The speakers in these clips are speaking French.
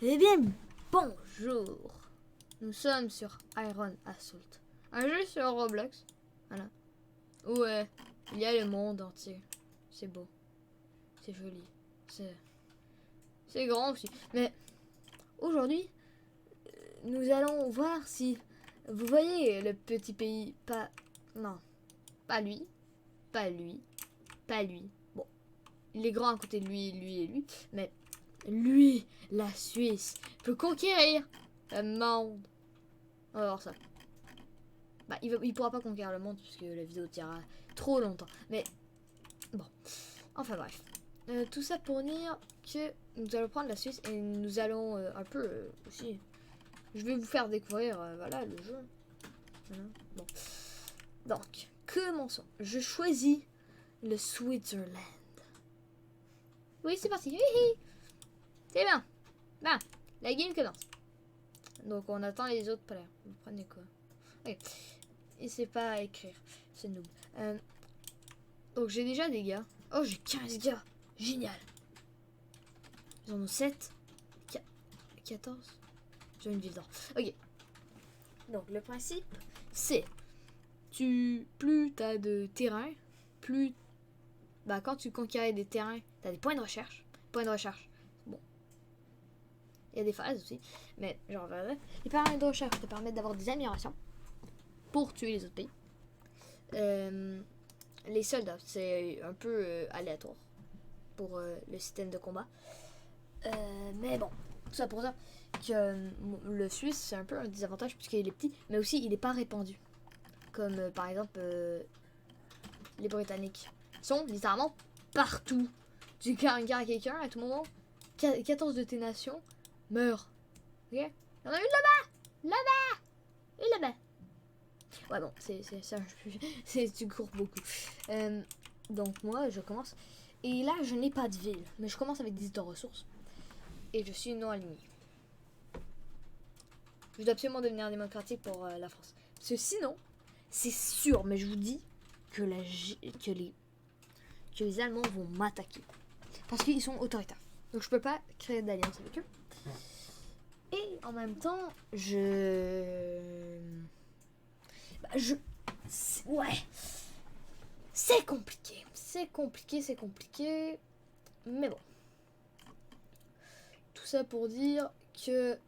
Eh bien, bonjour. Nous sommes sur Iron Assault, un jeu sur Roblox, voilà, où il y a le monde entier. C'est beau, c'est joli, c'est grand aussi. Mais aujourd'hui, nous allons voir si vous voyez le petit pays. Non, pas lui, pas lui, pas lui. Bon, il est grand à côté de lui, lui et lui, mais lui, la Suisse, peut conquérir le monde. On va voir ça. Bah, il pourra pas conquérir le monde puisque la vidéo tiendra trop longtemps. Mais bon, enfin bref. Tout ça pour dire que nous allons prendre la Suisse et nous allons un peu aussi. Je vais vous faire découvrir voilà le jeu. Voilà. Bon. Donc, commençons. Je choisis le Switzerland. Oui, c'est parti. Hihi. C'est bien. Ben, la game commence. Donc on attend les autres pas là. Vous prenez quoi? Ok. Et c'est pas à écrire. C'est noob. Donc j'ai déjà des gars. Oh, j'ai 15 gars. Génial. Ils en ont 7. 14. J'ai une ville d'or. Ok. Donc le principe, c'est plus t'as de terrain, plus bah quand tu conquéris des terrains, t'as des points de recherche. Points de recherche. Bon. Il y a des phases aussi. Mais genre les points de recherche te permettent d'avoir des améliorations pour tuer les autres pays. Les soldats, c'est un peu aléatoire pour le système de combat. Mais bon, tout ça pour dire que le Suisse, c'est un peu un désavantage puisqu'il est petit, mais aussi il n'est pas répandu. Comme par exemple les Britanniques. Ils sont littéralement partout. Tu gardes une guerre à quelqu'un à tout moment, 14 de tes nations meurent. Ok? Il y en a une là-bas! Là-bas! Et là-bas! Ouais, bon, tu cours beaucoup. Donc, moi, je commence. Et là, je n'ai pas de ville, mais je commence avec des états ressources. Et je suis non aligné. Je dois absolument devenir démocratique pour la France. Parce que sinon, c'est sûr, mais je vous dis que, que les Allemands vont m'attaquer. Parce qu'ils sont autoritaires. Donc, je peux pas créer d'alliance avec eux. Et en même temps, ouais. C'est compliqué. C'est compliqué. Mais bon. Tout ça pour dire que...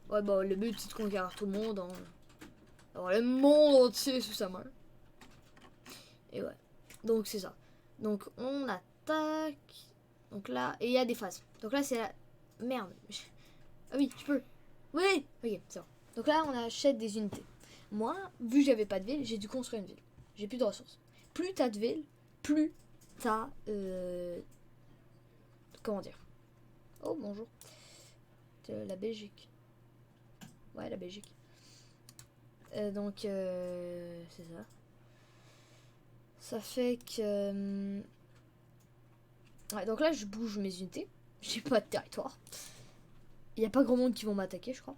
Ouais, bah, le but, c'est de conquérir tout le monde. Hein. Alors, le monde entier sous sa main. Et ouais. Donc, c'est ça. Donc, on attaque. Donc là... Et il y a des phases. Donc là, c'est la... Merde. Ah oui, je peux. Oui. Ok, c'est bon. Donc là, on achète des unités. Moi, vu que j'avais pas de ville, j'ai dû construire une ville. J'ai plus de ressources. Plus t'as de villes, plus t'as... Comment dire? Oh, bonjour. La Belgique. Ouais, la Belgique. Donc, c'est ça. Ça fait que... Ouais, donc là, je bouge mes unités. J'ai pas de territoire. Il n'y a pas grand monde qui vont m'attaquer, je crois.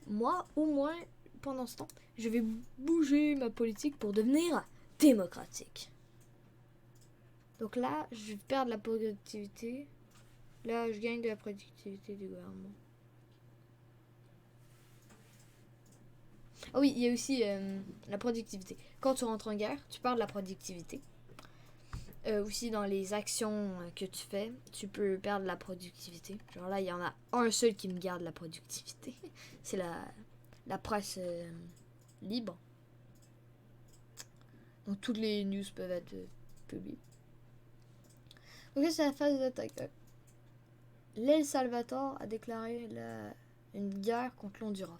Moi, au moins, pendant ce temps, je vais bouger ma politique pour devenir démocratique. Donc là, je vais perdre la productivité. Là, je gagne de la productivité du gouvernement. Ah oui, il y a aussi la productivité. Quand tu rentres en guerre, tu perds de la productivité. Aussi, dans les actions que tu fais, tu peux perdre la productivité. Genre là, il y en a un seul qui me garde la productivité. C'est la presse libre. Donc toutes les news peuvent être publiées. Donc c'est la phase d'attaque. L'El Salvador a déclaré une guerre contre l'Honduras.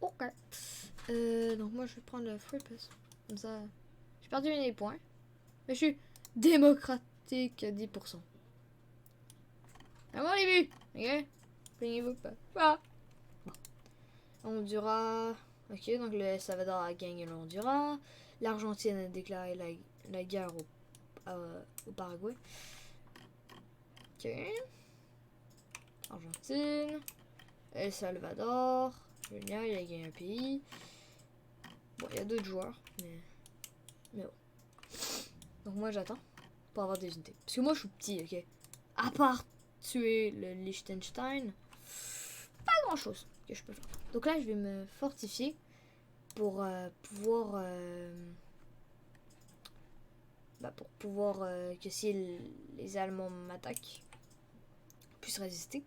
Ok. Donc moi je vais prendre le free pass. Comme ça, j'ai perdu mes points. Mais je suis démocratique à 10%. À mon début. Ok. Plaignez-vous pas. Ah. Bon. Honduras. Ok, donc le Salvador a gagné le Honduras. L'Argentine a déclaré la guerre au Paraguay. Ok. Argentine. El Salvador. Génial, il a gagné un pays. Bon, il y a d'autres joueurs, mais... Mais bon. Donc moi j'attends pour avoir des unités. Parce que moi je suis petit, ok. À part tuer le Liechtenstein, pas grand chose que je peux faire. Donc là je vais me fortifier pour pouvoir que si les Allemands m'attaquent, puissent résister.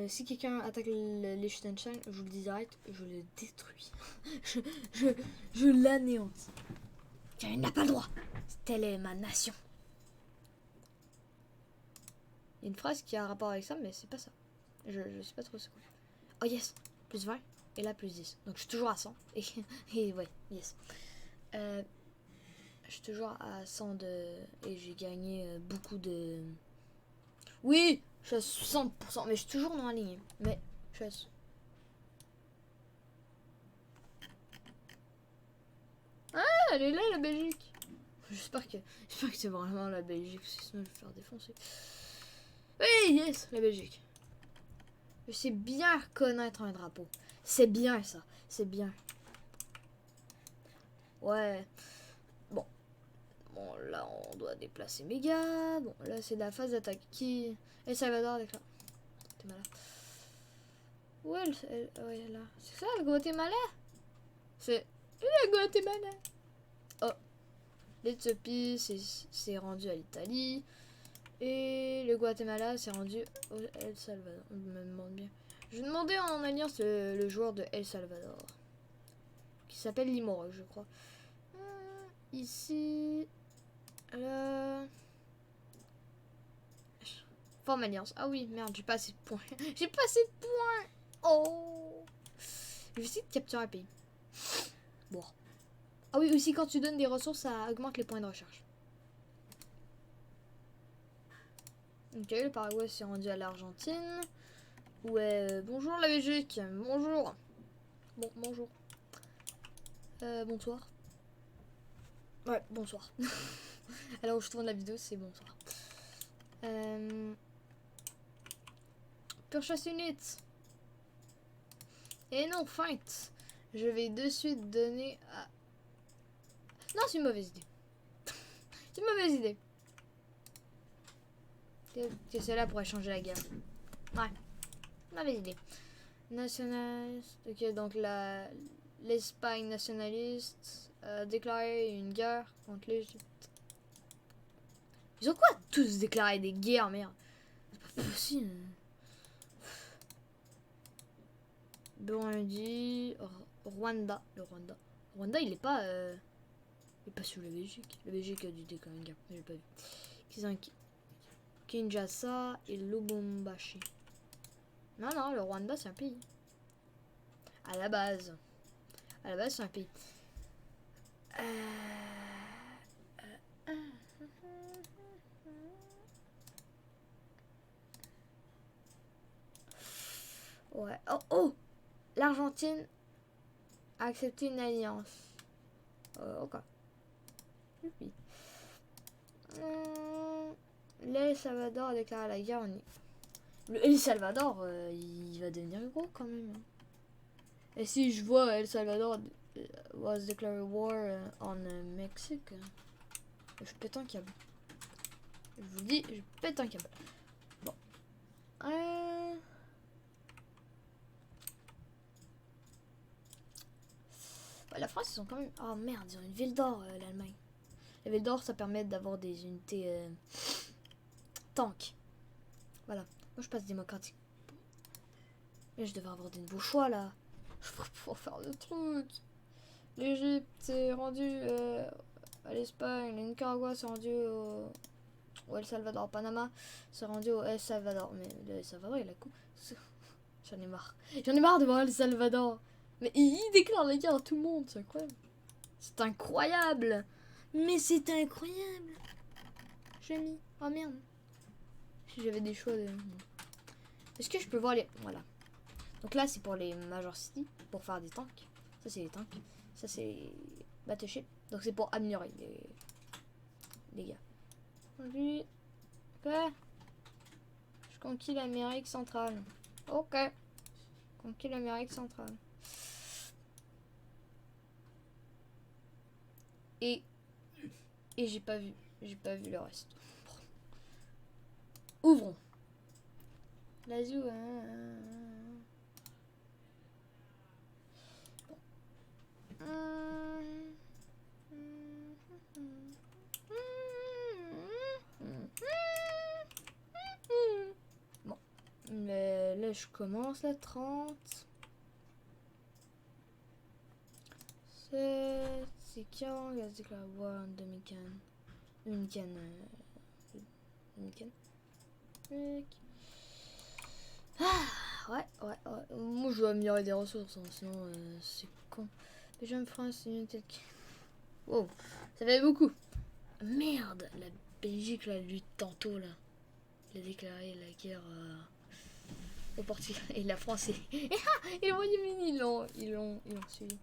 Si quelqu'un attaque le Liechtenstein, je vous le dis direct, je le détruis. je l'anéantis. Car il n'a pas le droit. Telle est ma nation. Il y a une phrase qui a un rapport avec ça, mais c'est pas ça. Je sais pas trop c'est quoi. Oh yes, plus 20 et là plus 10. Donc je suis toujours à 100. Et ouais, yes. Je suis toujours à 100 de... Et j'ai gagné beaucoup de... Oui, je suis à 60%, mais je suis toujours dans la ligne. Mais je suis à... Ah, elle est là la Belgique. J'espère que c'est vraiment la Belgique, sinon je vais me faire défoncer. Oui, yes, la Belgique. Je sais bien reconnaître un drapeau. C'est bien ça, c'est bien. Ouais. Bon, là on doit déplacer mes gars. Bon, là c'est la phase d'attaque. Qui... El Salvador avec là. T'es malade. Ouais, ouais, là. C'est ça le Guatemala? C'est le Guatemala. Oh. L'Éthiopie c'est rendu à l'Italie. Et le Guatemala s'est rendu au El Salvador. Je me demande bien. Je vais demander en alliance le joueur de El Salvador. Qui s'appelle Limoro, je crois. Ici. Là. Forme alliance. Ah oui, merde, j'ai pas assez de points. J'ai pas assez de points. Oh. Je vais essayer de capturer un pays. Bon. Ah oui, aussi quand tu donnes des ressources, ça augmente les points de recherche. Ok, le Paraguay s'est rendu à l'Argentine. Ouais, bonjour la Belgique. Bonjour. Bon, bonjour. Bonsoir. Ouais, bonsoir. Alors, je tourne la vidéo, c'est bonsoir. Purchase unit. Et non, fight. Je vais de suite donner à... Non, c'est une mauvaise idée. C'est une mauvaise idée. Que celle-là pourrait changer la guerre. Ouais. Mauvaise idée. Nationaliste. Ok, donc l'Espagne nationaliste a déclaré une guerre contre l'Égypte. Ils ont quoi tous déclaré des guerres, merde? C'est pas possible. Burundi, Rwanda. Le Rwanda. Rwanda, il est pas... Il est pas sur la Belgique. La Belgique a dû déclarer une guerre. J'ai pas vu. Kinshasa et Lubumbashi. Non, non, le Rwanda, c'est un pays. À la base. À la base, c'est un pays. Ouais. Oh, oh! L'Argentine a accepté une alliance. Ok. Oui. El Salvador a déclaré la guerre. Le El Salvador, il va devenir gros quand même. Et si je vois El Salvador was declared war on Mexique, je pète un câble. Je vous dis, je pète un câble. Bon. La France, ils sont quand même... Oh merde, ils ont une ville d'or, l'Allemagne. La ville d'or, ça permet d'avoir des unités tank. Voilà. Moi, je passe démocratique. Mais je devrais avoir des nouveaux choix, là. Je devrais pouvoir faire des trucs. L'Égypte s'est rendue à l'Espagne. Le Nicaragua s'est rendu au El Salvador. Panama s'est rendu au El Salvador. Mais le El Salvador, il a coup. J'en ai marre. J'en ai marre de voir El Salvador. Mais il déclare la guerre à tout le monde. C'est incroyable. C'est incroyable. Mais c'est incroyable. J'ai mis. Oh merde. Si j'avais des choix de... Est-ce que je peux voir les... Voilà. Donc là, c'est pour les Major City. Pour faire des tanks. Ça, c'est les tanks. Ça, c'est Battleship. Donc c'est pour améliorer les gars. Aujourd'hui... Ok. Je conquis l'Amérique centrale. Ok. Conquis l'Amérique centrale. Et j'ai pas vu le reste. Ouvrons. L'azou. Bon. Mais là, je commence la 30. C'est quand gaz déclare war en Dominicaine. Ah, ouais. Moi, je dois améliorer des ressources, hein, sinon c'est con. Déjà, en France, c'est une tête qui... Wow, ça fait beaucoup. Merde, la Belgique, là, lui, tantôt, là, il a déclaré la guerre au Portugal. Et la France, et le Royaume-Uni, ils l'ont suivi.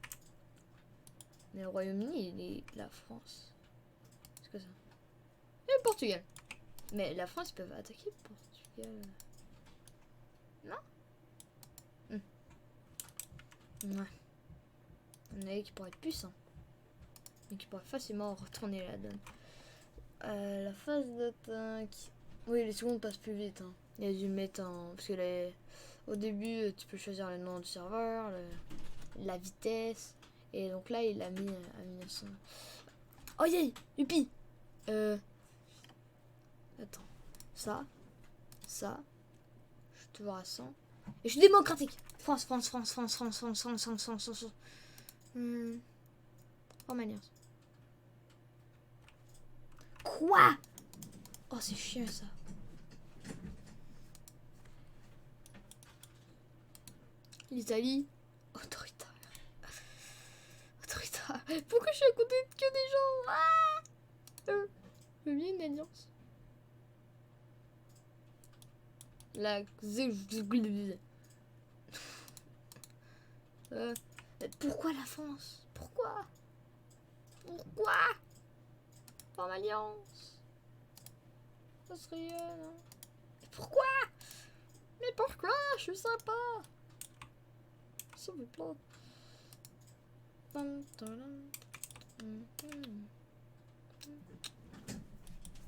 Mais le Royaume-Uni, il est la France. C'est quoi ça? Et le Portugal. Mais la France, ils peuvent attaquer le Portugal. Non? Ouais. On a qui pourrait être puissant. Et qui pourrait facilement retourner la donne. La phase d'attaque. Oui, les secondes passent plus vite. Hein. Il a dû le mettre en. Parce que au début, tu peux choisir le nom du serveur, la vitesse. Et donc là, il l'a mis à 1900. Oh yeah! Youpi! Attends. Ça. Je suis toujours à 100. Et je suis démocratique! France. Romania. Quoi? Oh, c'est chiant ça. L'Italie. Autoritaire. Pourquoi je suis à côté de que des gens? Je veux bien une alliance. Pourquoi la France? Pourquoi? Forme alliance. Ça serait... Pourquoi? Mais pourquoi? Je suis sympa. S'il vous plaît.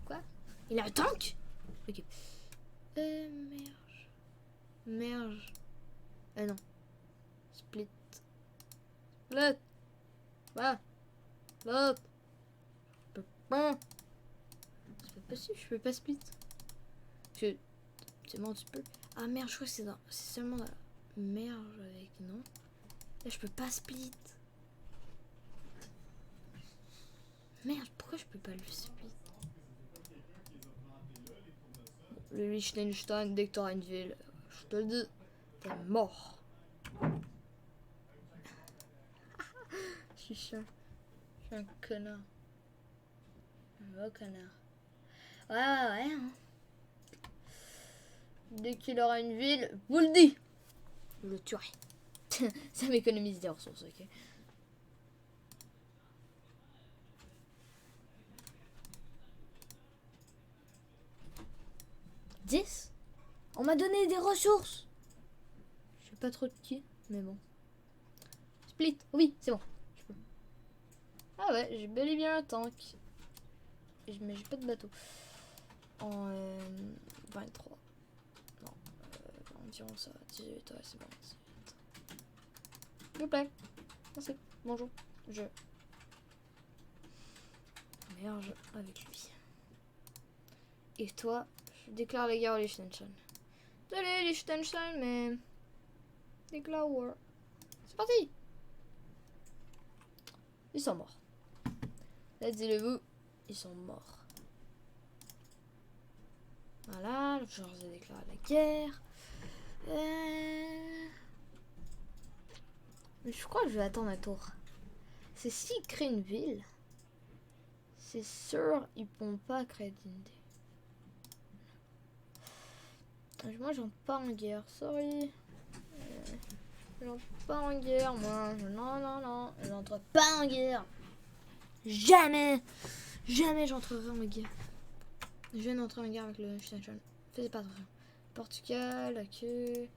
Quoi? Il a un tank? Ok. Merge. Non. Split. Split. Ah. Split. C'est pas possible, je peux pas split. C'est bon, tu peux. Ah merde, je crois que c'est seulement la merge avec. Non. Là, je peux pas split. Merde, pourquoi je peux pas le split? Le Liechtenstein, dès que t'auras une ville, je te le dis, t'es mort. Je suis chiant. Je suis un connard. Un gros connard. Ouais. Hein. Dès qu'il aura une ville, vous le dis. Je le tuerai. Ça m'économise des ressources, ok. On m'a donné des ressources. Je sais pas trop de qui, mais bon. Split, oui, c'est bon. Je peux. Ah ouais, j'ai bel et bien un tank. Mais j'ai pas de bateau. En 23. Non, environ ça. 18, ouais, c'est bon. 18. S'il vous plaît. Merci. Bonjour. Je merge avec lui. Et toi, je déclare la guerre au Liechtenstein. Désolé, Liechtenstein, mais... déclare war. C'est parti. Ils sont morts. Là, dis-le-vous, ils sont morts. Voilà, je leur ai déclaré la guerre. Je crois que je vais attendre un tour. C'est s'ils créent une ville, c'est sûr ils pourront pas créer d'unité. Moi j'entre pas en guerre, sorry. J'entre pas en guerre, moi. Non. J'entre pas en guerre. Jamais j'entrerai en guerre. Je viens d'entrer en guerre avec le Liechtenstein. Faites pas attention. Portugal, accueil.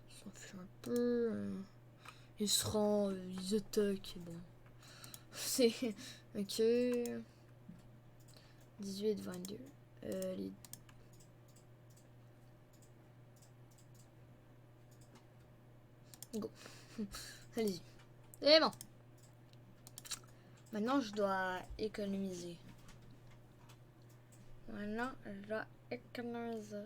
Ils s'en fichent un peu. Ils se rendent, ils attaquent. Bon. C'est Ok. 18, 22. Les... Go. Allez-y. C'est bon. Maintenant, je dois économiser. Maintenant, je dois économiser.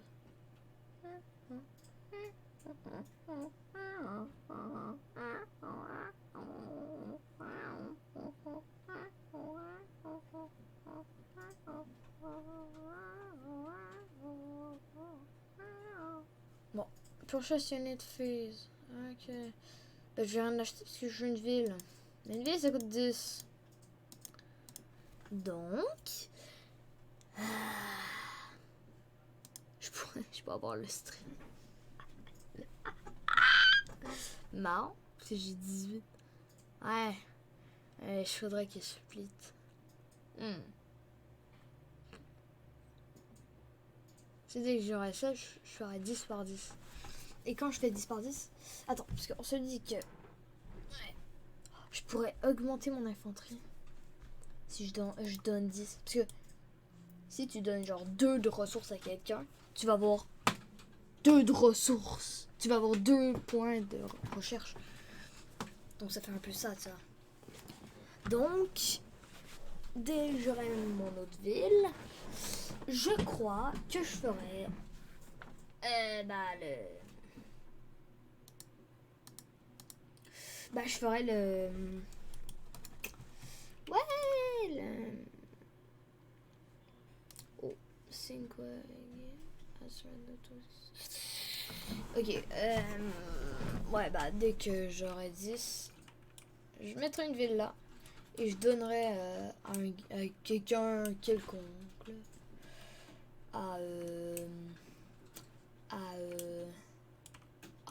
Bon, pour stationner de phase. Ok. Ben, je vais rien acheter parce que je veux une ville. Mais une ville, ça coûte 10. Donc... Je pourrais avoir le stream. Marrant, parce que j'ai 18. Ouais. Il faudrait qu'il split. C'est dès que j'aurai ça, je ferai 10 par 10. Et quand je fais 10 par 10... Attends, parce qu'on se dit que... Ouais. Je pourrais augmenter mon infanterie. Si je donne 10. Parce que si tu donnes genre 2 de ressources à quelqu'un, tu vas avoir 2 de ressources. Tu vas avoir 2 points de recherche. Donc ça fait un peu ça, ça. Donc, dès que j'aurai mon autre ville, je crois que je ferai je ferai le... Ouais, le... Oh, c'est quoi? Ok, ouais, bah, dès que j'aurai 10, je mettrai une ville là. Et je donnerai à quelqu'un quelconque. Ah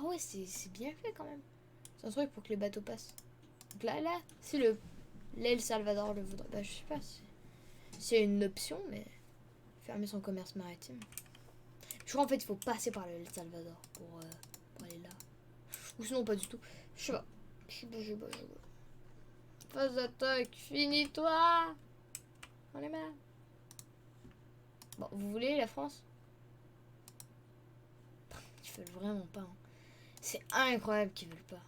ouais, c'est bien fait quand même. C'est un truc pour que les bateaux passent. Donc là, si l'El Salvador le voudrait, bah je sais pas si c'est une option, mais fermer son commerce maritime. Je crois en fait il faut passer par l'El Salvador pour aller là. Ou sinon pas du tout. Je sais pas. Phase d'attaque, finis-toi. On est mal. Bon, vous voulez la France? Ils veulent vraiment pas. Hein. C'est incroyable qu'ils veulent pas.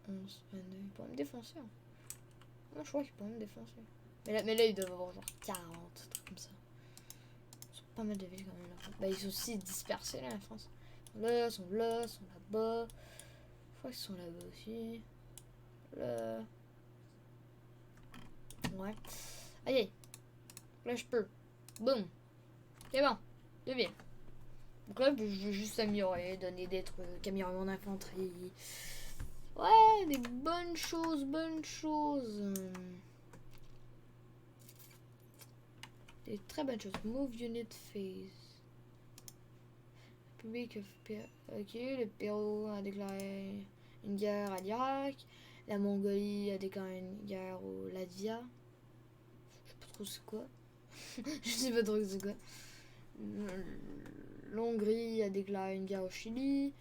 11, 22, ils pourraient me défoncer. Hein. Moi, je crois qu'ils pourraient me défoncer. Mais là, ils doivent avoir genre 40, trucs comme ça. Ils sont pas mal de villes quand même là. Bah, ils sont aussi dispersés là, la France. Ils sont là-bas. Je crois qu'ils sont là-bas aussi. Là. Ouais. Aïe. Là, je peux. Boum. C'est bon. 2 villes. Donc là, je veux juste améliorer, donner des trucs, améliorer mon infanterie. Ouais, des bonnes choses. Des très bonnes choses. Move unit phase. République of Ok, le Pérou a déclaré une guerre à l'Irak. La Mongolie a déclaré une guerre au Latvia. Je sais pas trop c'est quoi. Je sais pas trop c'est quoi. L'Hongrie a déclaré une guerre au Chili.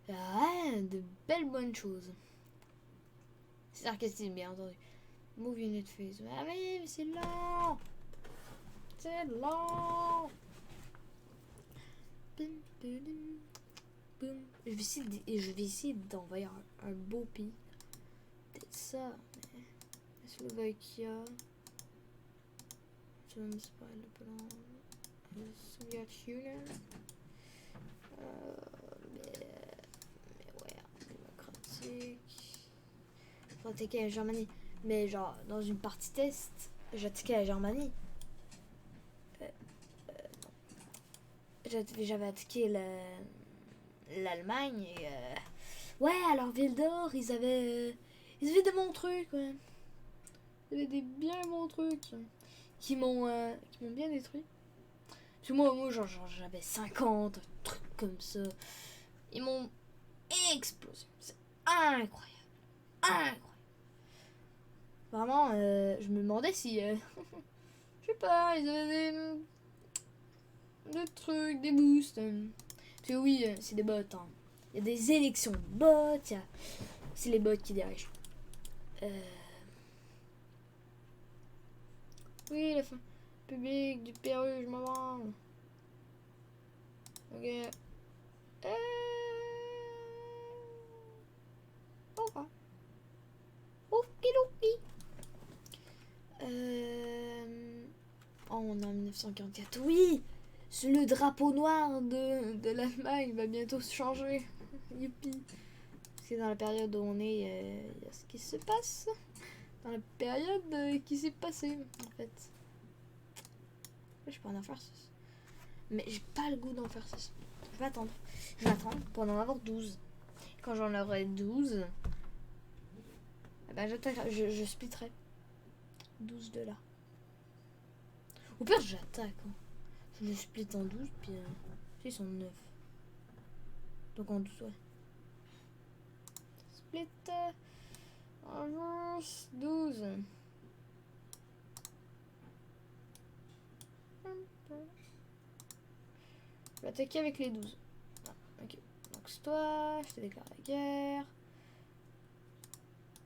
Ouais, de belles bonnes choses. C'est sarcastique, bien entendu. Move unit phase. Ah mais c'est lent. C'est lent. Je vais essayer d'envoyer un beau pays. Peut-être ça. Mais... Slovaquia. James pas le plan. Soviet Union. Mais ouais, démocratique. Faut attaquer la Germanie. Mais genre, dans une partie test, j'attaquais la Germanie. J'avais attaqué l'Allemagne et ouais, alors Ville d'Or, ils avaient des bons trucs, ouais. Ils avaient des bien bons trucs qui m'ont bien détruit. Parce que moi genre j'avais 50 trucs comme ça. Ils m'ont explosé. C'est incroyable. Vraiment, je me demandais si je sais pas, ils avaient des trucs, des boosts. Parce que oui, c'est des bots. Hein. Il y a des élections bots. C'est les bots qui dirigent. Oui, la fin publique du Pérou, je m'en branle. Ok. Au revoir. Okidoki. Oh, on est en 1944. Oui! Le drapeau noir de l'Allemagne va bientôt se changer. Youpi! Parce que dans la période où on est, il y a ce qui se passe. Dans la période qui s'est passée, en fait. Je peux en faire 6. Mais j'ai pas le goût d'en faire 6. Je vais attendre. Je vais attendre pour en avoir 12. Quand j'en aurai 12, eh ben je splitterai 12 de là. Au pire, j'attaque. Hein. Je le split en 12, puis ils sont 9. Donc en 12, ouais. Split en 12. Je vais attaquer avec les 12. Ah, ok. Donc c'est toi, je te déclare la guerre.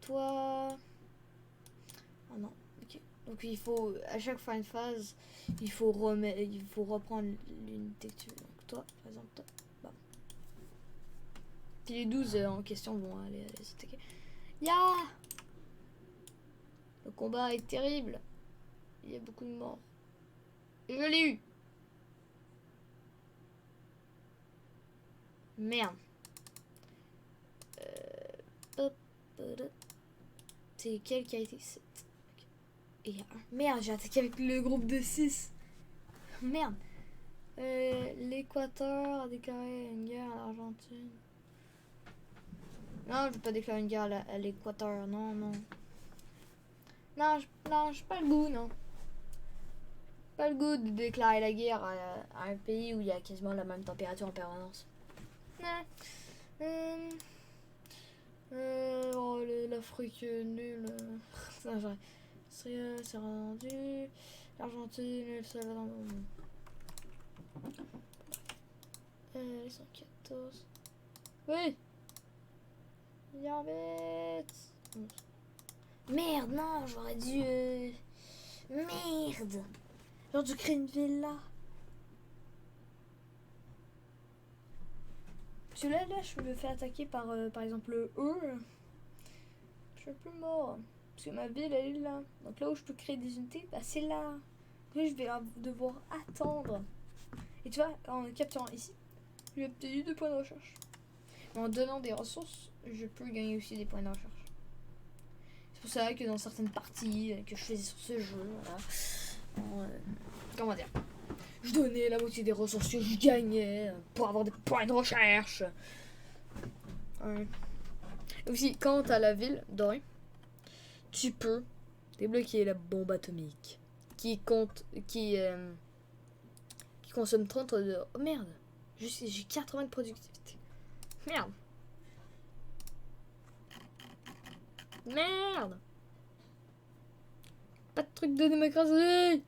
Toi. Ah non, ok. Donc il faut, à chaque fin de phase, il faut reprendre l'unité que tu veux. Donc toi, par exemple, toi. Bam. Puis les 12 en question vont aller s'attaquer. Ya! Le combat est terrible. Il y a beaucoup de morts. Et je l'ai eu. Merde. C'est quel qui a été 7? Et il y a un. Merde, j'ai attaqué avec le groupe de 6. Merde. L'Équateur a déclaré une guerre à l'Argentine. Non, je vais pas déclarer une guerre à l'Équateur. Non, non. Non, j'ai pas le goût, non. Pas le goût de déclarer la guerre à un pays où il y a quasiment la même température en permanence. Oh, l'Afrique nulle. C'est rendu. L'Argentine, le Salvador. Les 114. Oui! Yarbette! Merde, non, j'aurais dû. Merde! J'aurais dû créer une villa. Parce que là, je me fais attaquer par exemple eux. Je suis plus mort. Parce que ma ville, elle est là. Donc là où je peux créer des unités, bah c'est là. Là, je vais devoir attendre. Et tu vois, en capturant ici, j'ai obtenu 2 points de recherche. Mais en donnant des ressources, je peux gagner aussi des points de recherche. C'est pour ça que dans certaines parties que je faisais sur ce jeu, voilà, comment dire, je donnais la moitié des ressources que je gagnais pour avoir des points de recherche. Ouais. Aussi, quand t'as la ville dorée, tu peux débloquer la bombe atomique qui consomme 30 de... Oh merde, j'ai 80 de productivité. Merde. Merde. Pas de truc de démocratie.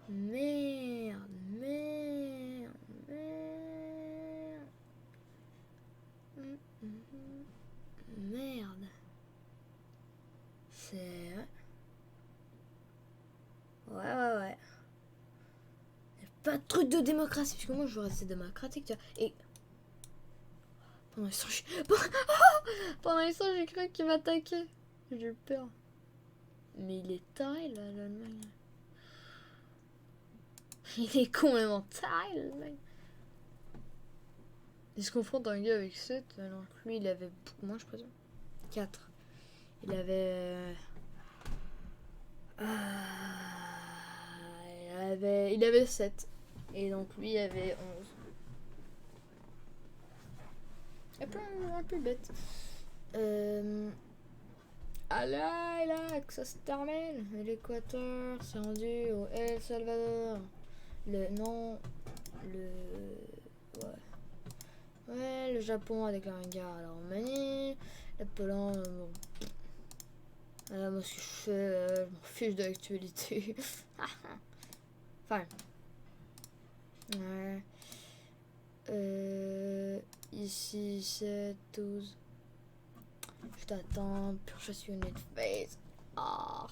Merde. Merde. C'est... Ouais. Pas de truc de démocratie, parce que moi je veux rester démocratique, tu vois. Et... Pendant l'instant, j'ai cru qu'il m'attaquait. J'ai eu peur. Mais il est taré, là, l'Allemagne. Il est complètement taré, l'Allemagne. Il se confronte à un gars avec 7, alors que lui, il avait beaucoup moins, je présume. 4. Il avait... Il avait 7. Et donc lui, il avait 11. Un peu bête. Ah là, que ça se termine. L'Équateur, c'est rendu au El Salvador. Ouais, le Japon a déclaré une guerre à la Roumanie. La Pologne, bon. Moi, ce que je fais, je m'en fiche de l'actualité. Enfin. Ouais. Ici, 7, 12. Je t'attends. Purchase unit phase. Ah.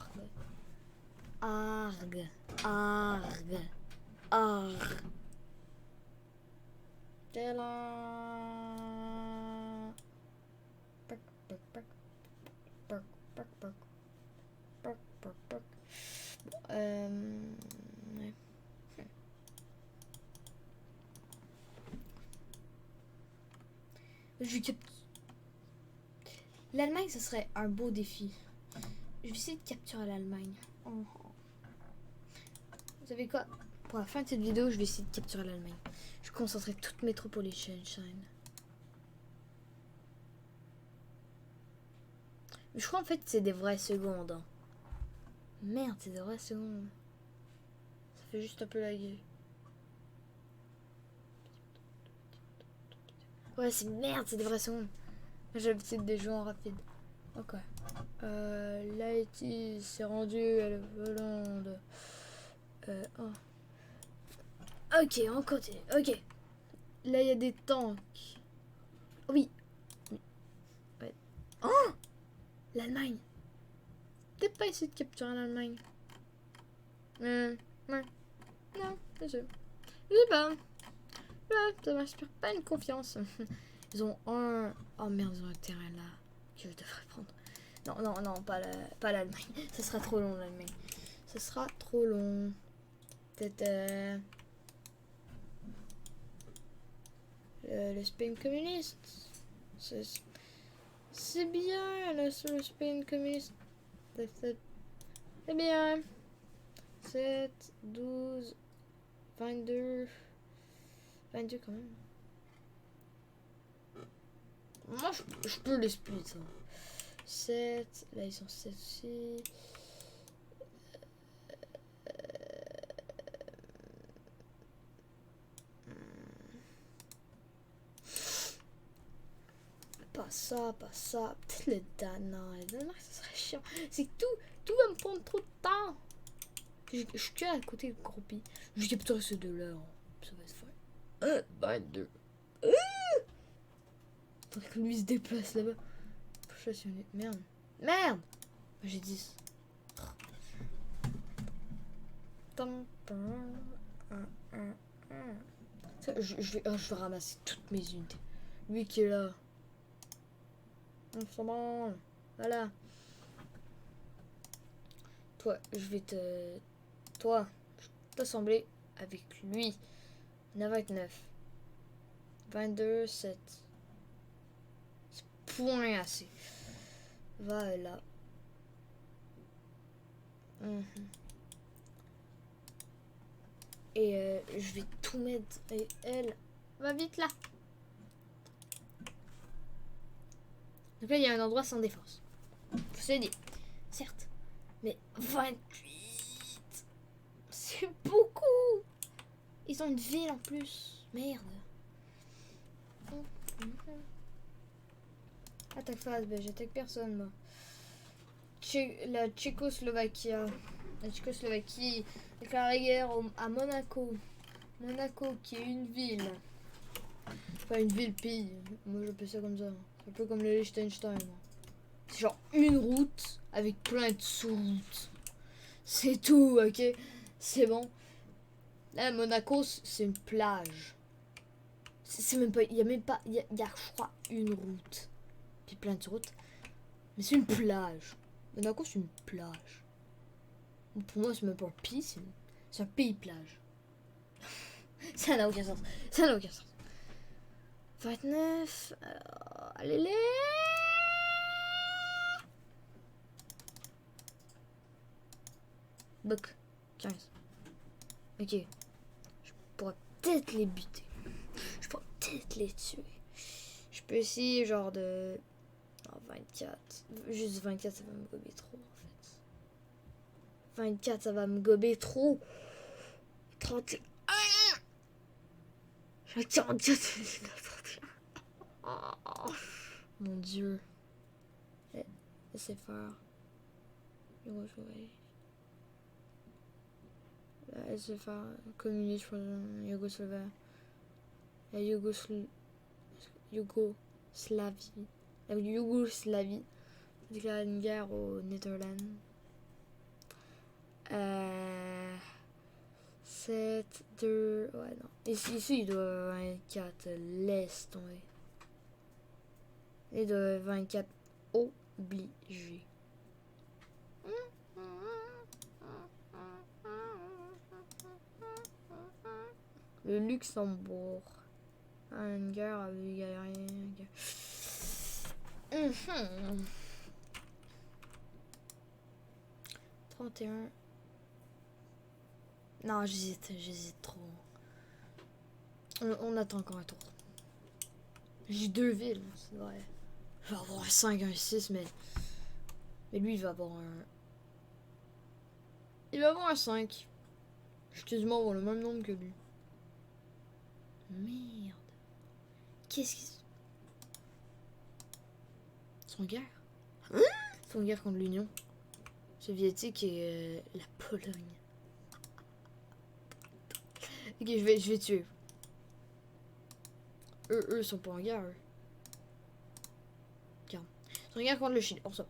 Arg. Arg. Arg. Tela. Perk, perk, perk. Perk, perk, perk. Perk, perk, perk. Ouais. L'Allemagne, ce serait un beau défi. Je vais essayer de capturer l'Allemagne. Vous savez quoi? Pour la fin de cette vidéo, je vais essayer de capturer l'Allemagne. Je concentrerai toute métropole Sunshine. Je crois en fait que c'est des vraies secondes. Hein. Merde, c'est des vraies secondes. Ça fait juste un peu laguer. Ouais, c'est merde, c'est des vraies secondes. J'ai l'habitude des jeux en rapide. Ok. L'Haïti s'est rendu à la Hollande. Oh. Ok, on continue. Ok. Là, il y a des tanks. Oui. Ouais. Oh, l'Allemagne. Peut-être pas essayer de capturer l'Allemagne. Ouais. Non, je sais pas. Ouais, ça m'inspire pas une confiance. Ils ont un... Oh merde, ils ont un terrain là. Que je devrais prendre. Non, pas l'Allemagne. Ce sera trop long, l'Allemagne. Ce sera trop long. Peut-être... le Spain communiste. C'est bien, le Spain communiste. C'est bien. 7, 12, 22... 22 quand même. Moi, je peux les split. 7, là ils sont 7 aussi. Pas ça. Peut-être le Danemark. Le Danemark, ça serait chiant. C'est que tout va me prendre trop de temps. Je suis que à côté du groupie. Je vais capturer ces deux-là. Ça va être fun. 22. Faudrait que lui se déplace là-bas. Merde. J'ai 10. Je vais ramasser toutes mes unités. Lui qui est là. Bon. Voilà. Toi, je vais t'assembler avec lui. 29. 22, 7. C'est point assez. Voilà. Et je vais tout mettre. Et elle va vite là. Donc là, il y a un endroit sans défense. Faut se le dire. Certes. Mais 28. C'est beaucoup. Ils ont une ville en plus. Merde. Attaque phase, ben j'attaque personne moi. La Tchécoslovaquie. La Tchécoslovaquie déclare la guerre à Monaco. Monaco qui est une ville. Enfin une ville-pays. Moi j'appelle ça comme ça. C'est un peu comme le Liechtenstein. C'est genre une route avec plein de sous-routes. C'est tout, ok? C'est bon. Là, Monaco, c'est une plage. C'est même pas... Il y a même pas... Il y a, je crois, une route. Puis plein de routes. Mais c'est une plage. Monaco, c'est une plage. Pour moi, c'est même pas un pays, c'est un pays-plage. Ça n'a aucun sens. 29... allez les... Boc. 15. Ok. Je pourrais peut-être les buter. Je pourrais peut-être les tuer. Je peux essayer genre de... Oh, 24. Juste 24, ça va me gober trop en fait. 24, ça va me gober trop. 31. J'ai 44. Oh, mon dieu. Laissez faire. Laissez faire. Communiste Yougoslavie. La Yougoslavie. La Yougoslavie déclare une guerre aux Netherlands. 7, 2... Ouais, non. Ici, il doit 24. Laisse tomber. Il doit 24. Obligé. Le Luxembourg. Une guerre à Bulgarie. 31. Non, j'hésite trop. On attend encore un tour. J'ai 2 villes, c'est vrai. Je vais avoir un 5, un 6, mais lui, il va avoir un... Il va avoir un 5. Je suis quasiment avoir le même nombre que lui. Merde. Qu'est-ce qu'ils... Ils sont en guerre. Ils sont en guerre contre l'Union soviétique et la Pologne. Ok, je vais tuer. Eux sont pas en guerre, eux. Tiens. Ils sont en guerre contre le Chili. On s'en va.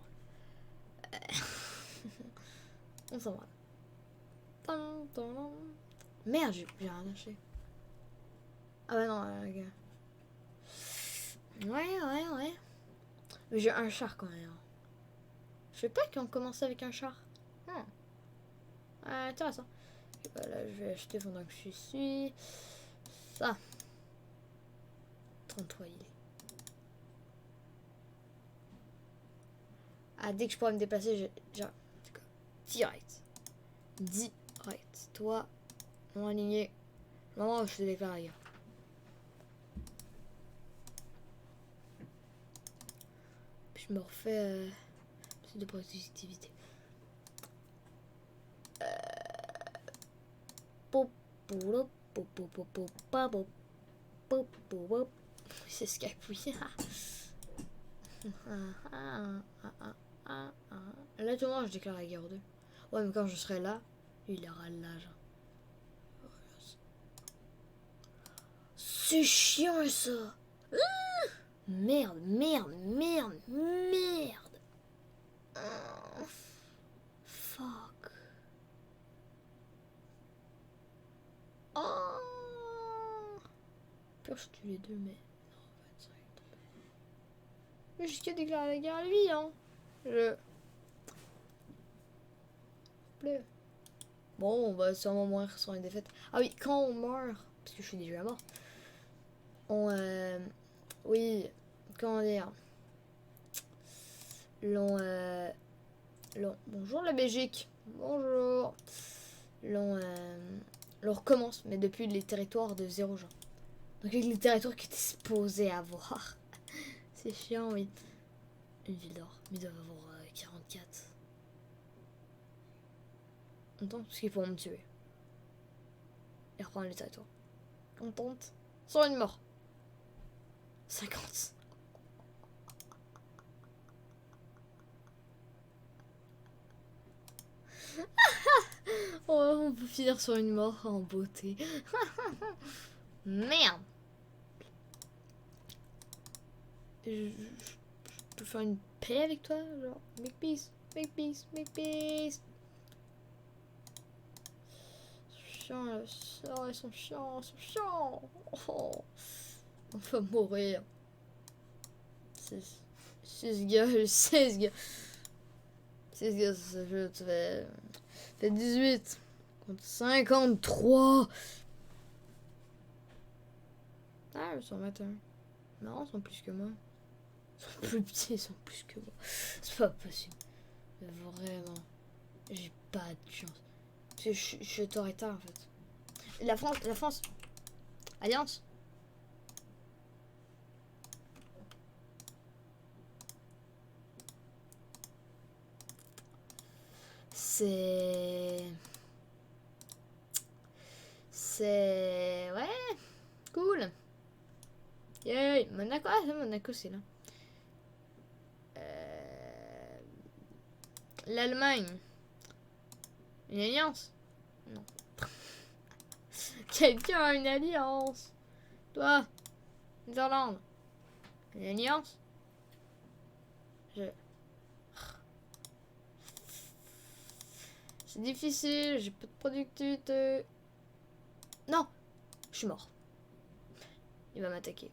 On s'en va. Merde, j'ai rien lâché. Ah bah non, les gars. Ouais. Mais j'ai un char quand même. Je sais pas qu'on commence avec un char. Intéressant. Voilà, je vais acheter pendant que je suis. Ça. 33 il est. Ah, dès que je pourrais me déplacer, j'ai direct. Toi, non aligné. Maman, je te déclare la guerre. Puis je me refais plus de productivité. C'est Skype, oui. Là, tout le monde, je déclare la guerre 2. Ouais, mais quand je serai là, lui, il aura l'âge. C'est chiant, ça. Merde. Fuck. Oh. Pire, je tue les deux, mais... Non, 25. Mais jusqu'à déclarer la guerre à lui, hein. Plaît. Bon, bah, si on va mourir sur une défaite. Ah oui, quand on meurt, parce que je suis déjà mort, on... oui, comment dire... Bonjour la Belgique. Bonjour. L'on recommence, mais depuis les territoires de 0 gens. Donc avec les territoires qui étaient supposés avoir. C'est chiant, oui. Une ville d'or. Mais ils doivent avoir 44. On tente parce qu'ils pourront me tuer. Et reprendre les territoires. On tente. Sans une mort. 50. On peut finir sur une mort en beauté. Merde. Je peux faire une paix avec toi, genre make peace. Chiant, ils sont chiants. Oh, on va mourir. 6 gars, 16 gars. 16 gars, ça fait 18 contre 53. Ah, ils sont 21. Non, ils sont plus que moi. Ils sont plus petits, ils sont plus que moi. C'est pas possible. Mais vraiment. J'ai pas de chance. Parce que je suis autoritaire en fait. La France. Alliance. C'est... Ouais. Cool. Yay. Monaco. Ah, Monaco, c'est là. L'Allemagne. Une alliance? Non. Quelqu'un a une alliance. Toi. Néerlande. Une alliance? C'est difficile, j'ai peu de productivité. Non, je suis mort. Il va m'attaquer.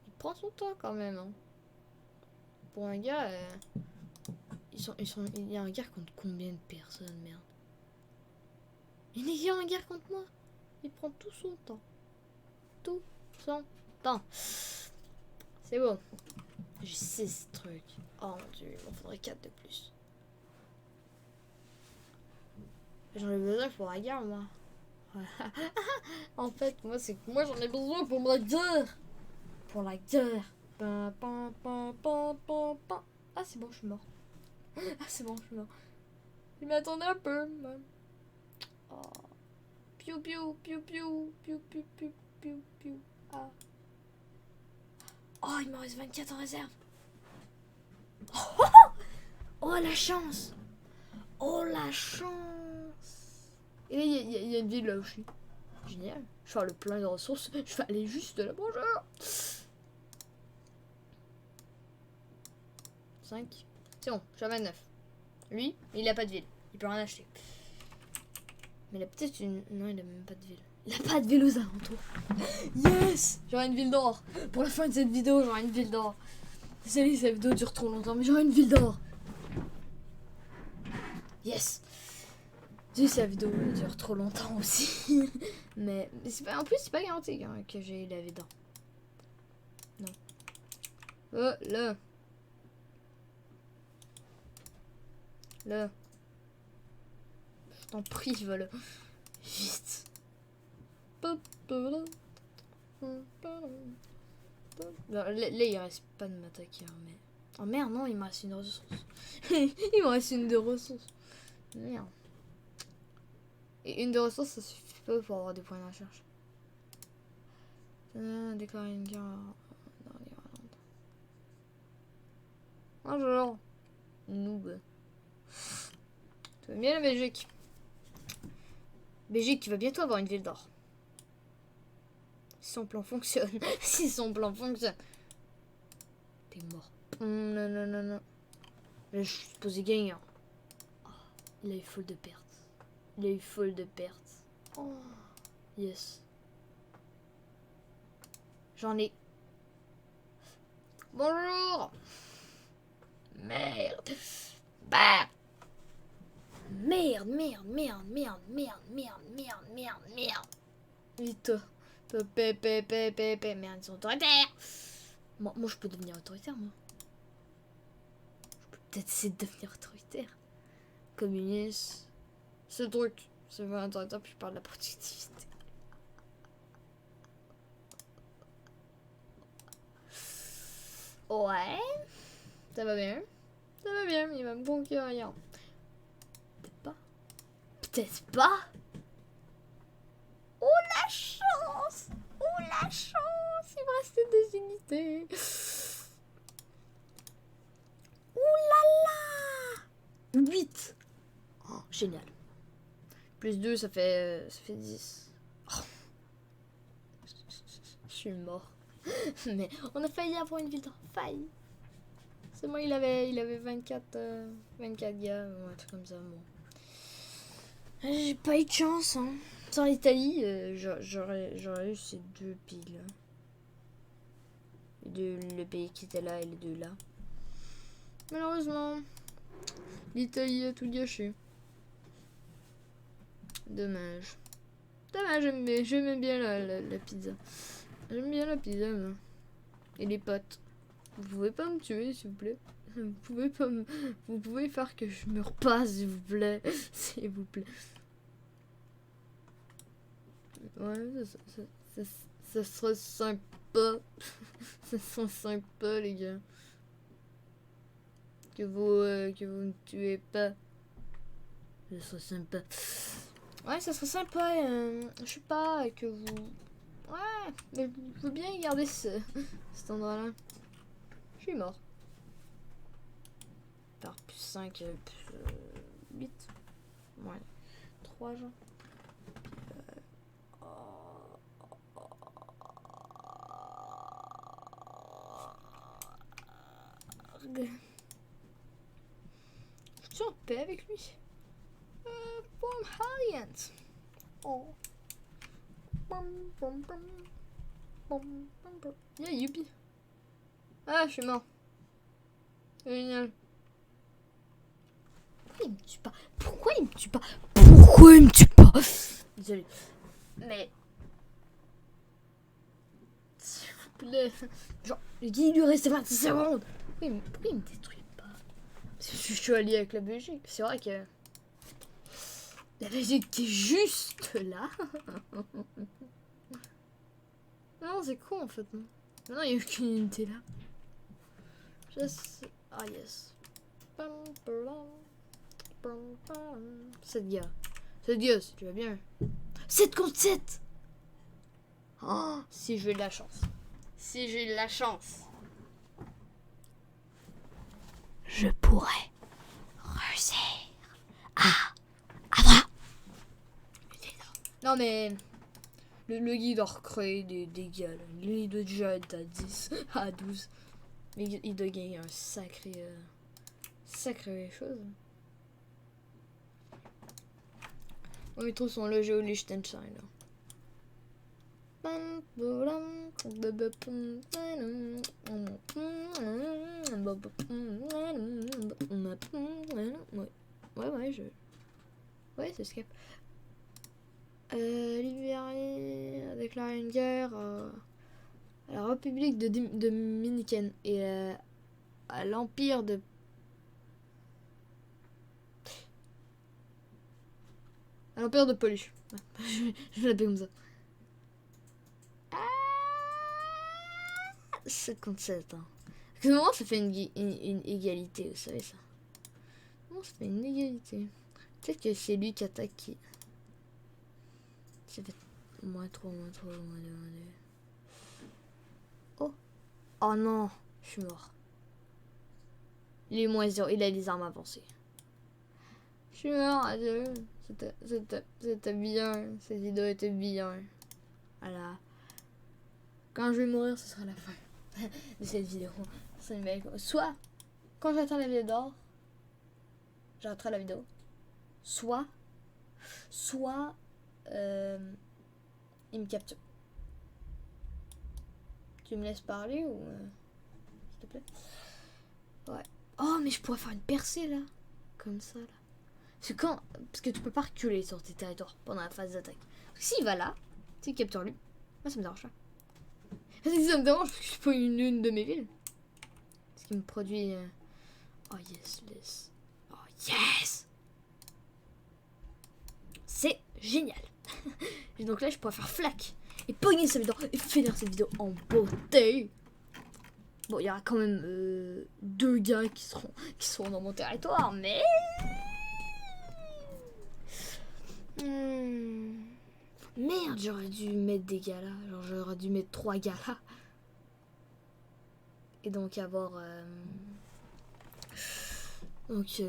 Il prend son temps quand même. Hein. Pour un gars, il y a un gars contre combien de personnes, merde. Il y a un gars contre moi. Il prend tout son temps. Tout son temps. C'est bon. J'ai 6 trucs. Oh mon dieu, il m'en faudrait 4 de plus. J'en ai besoin pour la guerre, moi. En fait, moi, c'est que moi, j'en ai besoin pour la guerre. Pour la guerre. Ah, c'est bon, je suis mort. Ah, c'est bon, je suis mort. Je m'attendais un peu. Même. Oh. Piou, piou, piou, piou, piou, piou, piou, piou, piou. Ah. Oh, il me reste 24 en réserve. Oh, oh la chance. Oh, la chance. Et là, il y a une ville là où je suis. Génial. Je vais faire le plein de ressources. Je vais aller juste là. Bonjour. 5. C'est bon, je suis à 29. Lui, il a pas de ville. Il peut rien acheter. Mais il a peut-être une... Non, il a même pas de ville. Il a pas de ville aux alentours. Yes. J'aurai une ville d'or. Pour la fin de cette vidéo, j'aurai une ville d'or. Désolé, cette vidéo dure trop longtemps, mais j'aurai une ville d'or. Yes. Désolé, cette vidéo dure trop longtemps aussi. mais c'est pas... En plus, c'est pas garanti hein, que j'ai la ville d'or. Non. Oh, là. Là. Je t'en prie, voilà. Vite. Là, il reste pas de m'attaquer, hein, mais... Oh merde, non, il me reste une ressource. Il me reste une de ressources. Merde. Et une de ressources, ça suffit pas pour avoir des points de recherche. Déclarer une guerre. Bonjour. Noob. Tu vas bien la Belgique? Belgique qui va bientôt avoir une ville d'or. Si son plan fonctionne. Si son plan fonctionne. T'es mort. Non, non, non, non. Là, je suis supposé gagner. Oh, il a eu full de pertes. Il a eu full de pertes. Oh, yes. J'en ai. Bonjour. Merde. Bah. Merde, merde, merde, merde, merde, merde, merde, merde, merde. Vite. Merde, ils sont autoritaires. Moi, je peux devenir autoritaire, moi. Je peux peut-être essayer de devenir autoritaire. Communiste. Ce truc. C'est vraiment autoritaire, puis je parle de la productivité. Ouais. Ça va bien. Ça va bien, mais il va me conquérir. Peut-être pas. Peut-être pas. Oh la chance! Oh la chance! Il me restait 2 unités. Oh là là! 8. Oh, génial. Plus 2, ça fait 10. Oh. Je suis mort. Mais on a failli avoir une ville d'or. Failli. C'est moi, il avait 24 gars, ou un truc comme ça. Bon. J'ai pas eu de chance, hein. Sans l'Italie, j'aurais eu ces 2 piles. Le pays qui était là et les 2 là. Malheureusement, l'Italie a tout gâché. Dommage. Dommage, j'aime bien la pizza. J'aime bien la pizza, moi. Et les pâtes. Vous pouvez pas me tuer, s'il vous plaît. Vous pouvez pas me... Vous pouvez faire que je me repasse, s'il vous plaît. S'il vous plaît. Ouais, ça serait sympa. Ça serait sympa, les gars. Que vous ne tuez pas. Ça serait sympa. Ouais, ça serait sympa. Je sais pas, que vous... Ouais, mais je veux bien garder cet endroit-là. Je suis mort. Par plus 5, plus 8. Ouais. 3 gens. Putain, paix avec lui. From Alliance. Oh. Yeah, youpi. Ah, je suis mort. Génial. Pourquoi il me tue pas? Pourquoi il me tue pas? Pourquoi il me tue pas? Désolé. Mais... s'il vous plaît. Genre, il lui restait 26 secondes. Pourquoi il me détruit pas? Parce que je suis allié avec la Belgique. C'est vrai que... la Belgique est juste là. Non, c'est con en fait. Non, il n'y a aucune unité là. Ah yes. 7 gars. 7 gars, si tu vas bien. 7 contre 7. Oh, si j'ai de la chance. Si j'ai de la chance. Je pourrais réussir à avoir. Non mais... Le guide a recréé des dégâts. Il doit déjà être à 10, à 12. Mais il doit gagner un sacré chose. On met trop son logé au Liechtenstein. Ouais, c'est Skype. Libéré a déclaré une guerre à la République de Dominicaine et à l'Empire de... à l'Empire de Polish. Je vais l'appeler comme ça. 57 ans. Comment ça fait une égalité, vous savez ça? Comment ça fait une égalité? Peut-être que c'est lui qui attaque qui. Ça fait -3, -3, -2, -2. Oh! Oh non! Je suis mort. Il est -0, il a les armes avancées. Je suis mort, adieu. C'était bien. Cette vidéo était bien. Voilà. Quand je vais mourir, ce sera la fin de cette vidéo. Soit, quand j'atteins la vidéo d'or, j'arrêterai la vidéo. Soit, il me capture. Tu me laisses parler ou... s'il te plaît? Ouais. Oh, mais je pourrais faire une percée, là. Comme ça, là. Parce que tu peux pas reculer sur tes territoires pendant la phase d'attaque. S'il va là, s'il capture lui, moi, ça me dérange pas. Ça me dérange parce que je suis pas une de mes villes. Ce qui me produit... Oh, yes, yes. Oh, yes! C'est génial. Et donc là, je pourrais faire flac et pogner cette vidéo et finir cette vidéo en beauté. Bon, il y aura quand même 2 gars qui seront dans mon territoire, mais... Merde, j'aurais dû mettre des gars là. Genre, j'aurais dû mettre 3 gars là. Et donc avoir... Donc 5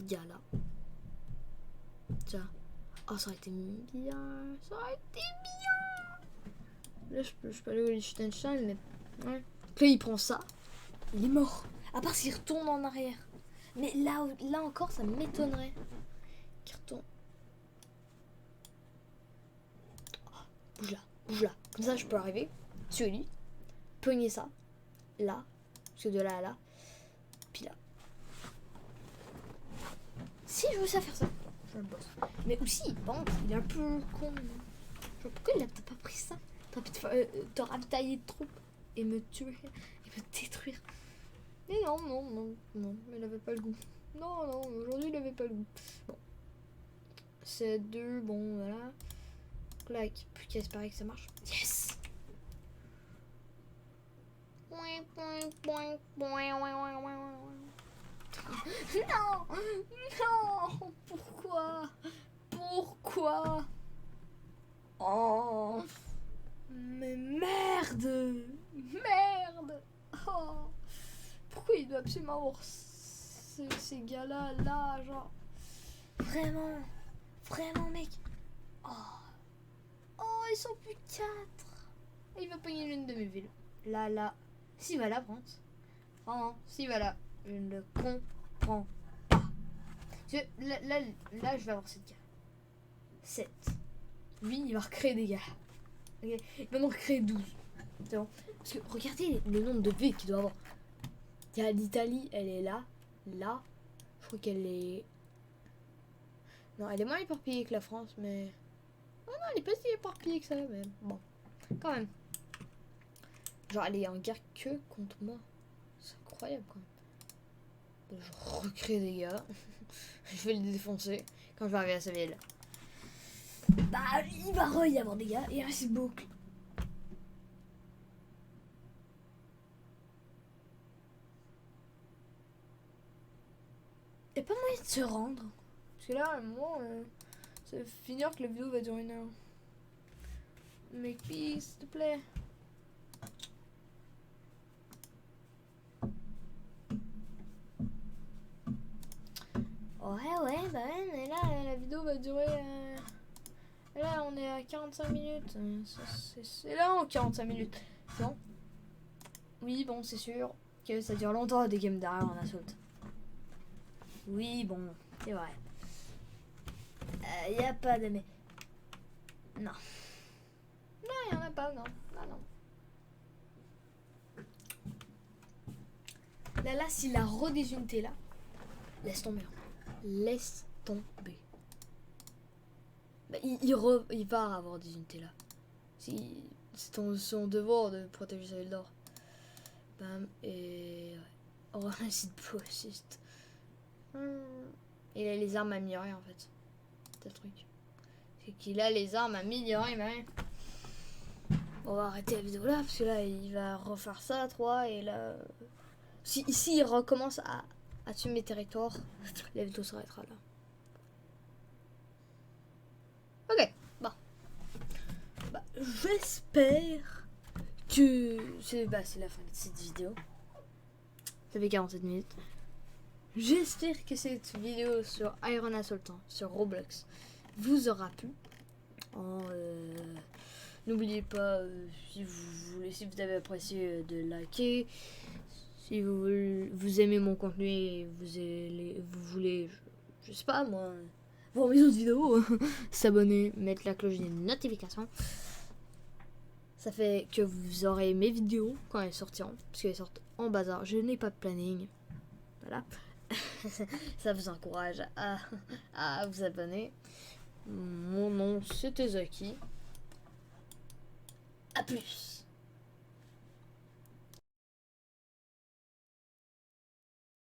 gars là. Tiens. Oh, ça aurait été bien. Ça aurait été bien. Là, je peux aller au Liechtenstein, mais... Ouais. Donc là, il prend ça. Il est mort. À part s'il retourne en arrière. Mais là encore, ça m'étonnerait qu'il retourne. Oh, bouge là. Comme ça, je peux arriver sur lui. Pogner ça. Là. Parce que de là à là. Puis là. Si je veux ça faire ça. Je le bosse. Mais aussi, par contre, il est un peu con. Genre, pourquoi il a pas pris ça? T'aurais pu te ravitailler de troupes et me tuer et me détruire. Mais non, il avait pas le goût. Non, aujourd'hui il avait pas le goût. Bon. C'est 2, bon, voilà. Clac, plus qu'à espérer que ça marche. Yes! Non, pourquoi? Oh, mais merde. Oh, pourquoi il doit absolument avoir ces gars-là, là, genre. Vraiment, mec. Oh, ils sont plus 4. Il va pogner l'une de mes villes. Là. S'il va la prendre. Vraiment, s'il va là. Je ne le comprends pas. Là, je vais avoir 7 gars. 7. Lui, il va recréer des gars. Okay. Il va en recréer 12. C'est bon. Parce que regardez le nombre de V qu'il doit avoir. Il y a l'Italie, elle est là. Là. Je crois qu'elle est... Non, elle est moins éparpillée que la France, mais... Oh non, elle est pas si éparpillée que ça, mais bon. Quand même. Genre, elle est en guerre que contre moi. C'est incroyable, quand même. Je recrée des gars. Je vais les défoncer quand je vais arriver à sa ville. Bah, il va y avoir des gars et ainsi de boucle. Y'a pas moyen de se rendre. Parce que là, à un moment, ça va finir que la vidéo va durer 1 heure. Make peace, s'il te plaît. Ouais, bah ouais, mais là, la vidéo va durer... Là, on est à 45 minutes. C'est là, en 45 minutes. C'est bon? Oui, bon, c'est sûr que ça dure longtemps des games d'arrière en assault. Oui, bon, c'est vrai. Y a pas de... Mais... Non. Non, y en a pas, non. Non. Là, s'il a redésunités là, laisse tomber. Laisse tomber. Bah, il va avoir des unités là. C'est son devoir de protéger sa ville d'or. Bam, et... Oh, un site possiste. Il a les armes améliorées en fait. C'est le truc. C'est qu'il a les armes améliorées, mais... On va arrêter la vidéo là, parce que là, il va refaire ça à 3, et là... Si ici, il recommence à tuer mes territoires, la vidéo s'arrêtera là. Ok, bon. Bah, j'espère que... C'est la fin de cette vidéo. Ça fait 47 minutes. J'espère que cette vidéo sur Iron Assaultant, sur Roblox, vous aura plu. N'oubliez pas, si vous avez apprécié, de liker. Si vous aimez mon contenu et vous voulez, je sais pas moi, voir mes autres vidéos, s'abonner, mettre la cloche des notifications. Ça fait que vous aurez mes vidéos quand elles sortiront, parce qu'elles sortent en bazar. Je n'ai pas de planning. Voilà. Ça vous encourage à vous abonner. Mon nom, c'était Zaki. A plus.